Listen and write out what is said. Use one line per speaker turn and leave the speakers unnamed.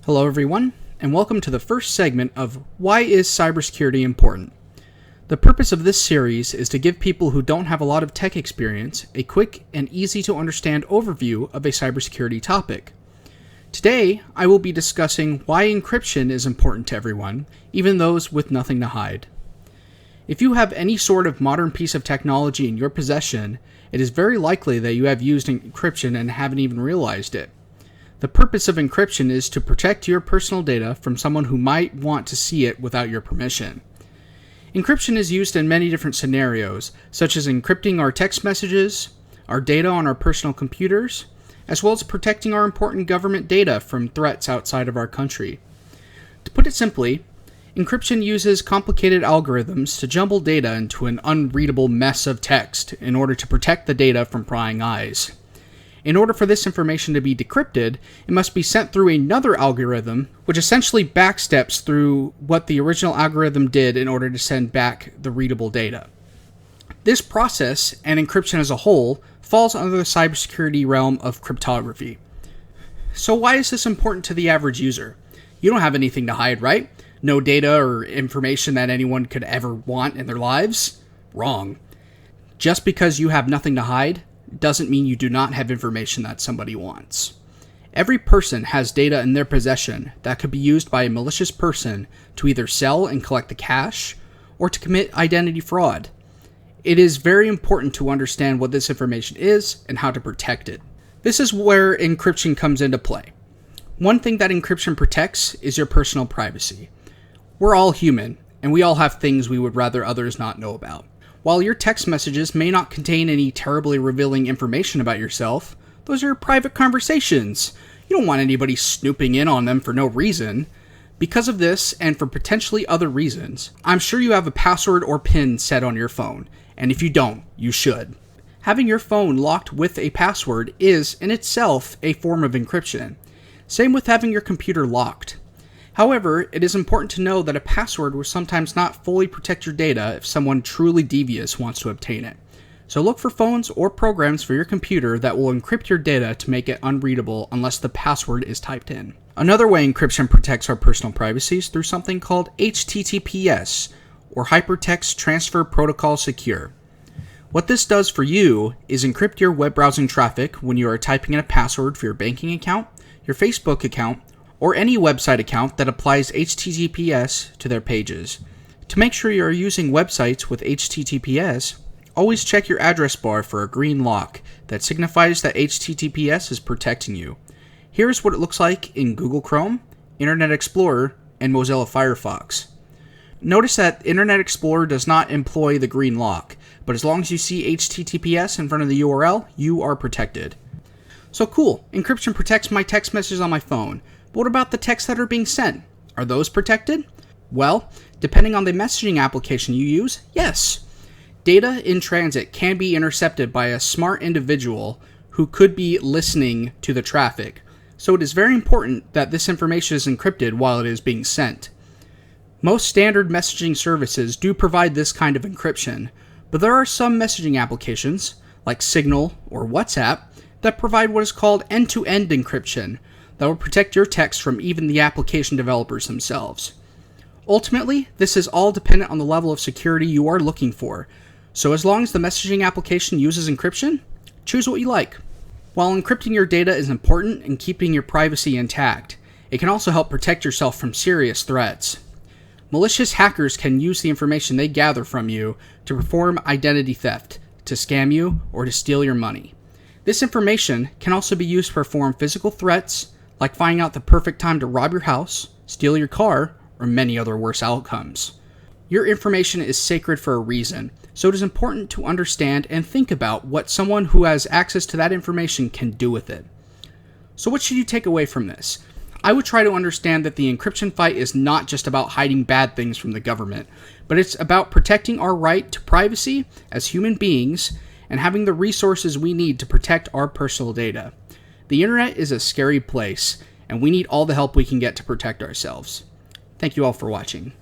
Hello everyone, and welcome to the first segment of Why is Cybersecurity Important? The purpose of this series is to give people who don't have a lot of tech experience a quick and easy to understand overview of a cybersecurity topic. Today, I will be discussing why encryption is important to everyone, even those with nothing to hide. If you have any sort of modern piece of technology in your possession, it is very likely that you have used encryption and haven't even realized it. The purpose of encryption is to protect your personal data from someone who might want to see it without your permission. Encryption is used in many different scenarios, such as encrypting our text messages, our data on our personal computers, as well as protecting our important government data from threats outside of our country. To put it simply, encryption uses complicated algorithms to jumble data into an unreadable mess of text in order to protect the data from prying eyes. In order for this information to be decrypted, it must be sent through another algorithm, which essentially backsteps through what the original algorithm did in order to send back the readable data. This process, and encryption as a whole, falls under the cybersecurity realm of cryptography. So why is this important to the average user? You don't have anything to hide, right? No data or information that anyone could ever want in their lives? Wrong. Just because you have nothing to hide doesn't mean you do not have information that somebody wants. Every person has data in their possession that could be used by a malicious person to either sell and collect the cash or to commit identity fraud. It is very important to understand what this information is and how to protect it. This is where encryption comes into play. One thing that encryption protects is your personal privacy. We're all human, and we all have things we would rather others not know about. While your text messages may not contain any terribly revealing information about yourself, those are private conversations. You don't want anybody snooping in on them for no reason. Because of this, and for potentially other reasons, I'm sure you have a password or PIN set on your phone, and if you don't, you should. Having your phone locked with a password is, in itself, a form of encryption. Same with having your computer locked. However, it is important to know that a password will sometimes not fully protect your data if someone truly devious wants to obtain it. So look for phones or programs for your computer that will encrypt your data to make it unreadable unless the password is typed in. Another way encryption protects our personal privacy is through something called HTTPS, or Hypertext Transfer Protocol Secure. What this does for you is encrypt your web browsing traffic when you are typing in a password for your banking account, your Facebook account, or any website account that applies HTTPS to their pages. To make sure you are using websites with HTTPS, always check your address bar for a green lock that signifies that HTTPS is protecting you. Here's what it looks like in Google Chrome, Internet Explorer, and Mozilla Firefox. Notice that Internet Explorer does not employ the green lock, but as long as you see HTTPS in front of the URL, you are protected. So cool, encryption protects my text messages on my phone. But what about the texts that are being sent? Are those protected? Well, depending on the messaging application you use, yes. Data in transit can be intercepted by a smart individual who could be listening to the traffic. So it is very important that this information is encrypted while it is being sent. Most standard messaging services do provide this kind of encryption, but there are some messaging applications, like Signal or WhatsApp, that provide what is called end-to-end encryption, that will protect your text from even the application developers themselves. Ultimately, this is all dependent on the level of security you are looking for, so as long as the messaging application uses encryption, choose what you like. While encrypting your data is important in keeping your privacy intact, it can also help protect yourself from serious threats. Malicious hackers can use the information they gather from you to perform identity theft, to scam you, or to steal your money. This information can also be used to perform physical threats, like finding out the perfect time to rob your house, steal your car, or many other worse outcomes. Your information is sacred for a reason, so it is important to understand and think about what someone who has access to that information can do with it. So what should you take away from this? I would try to understand that the encryption fight is not just about hiding bad things from the government, but it's about protecting our right to privacy as human beings and having the resources we need to protect our personal data. The internet is a scary place, and we need all the help we can get to protect ourselves. Thank you all for watching.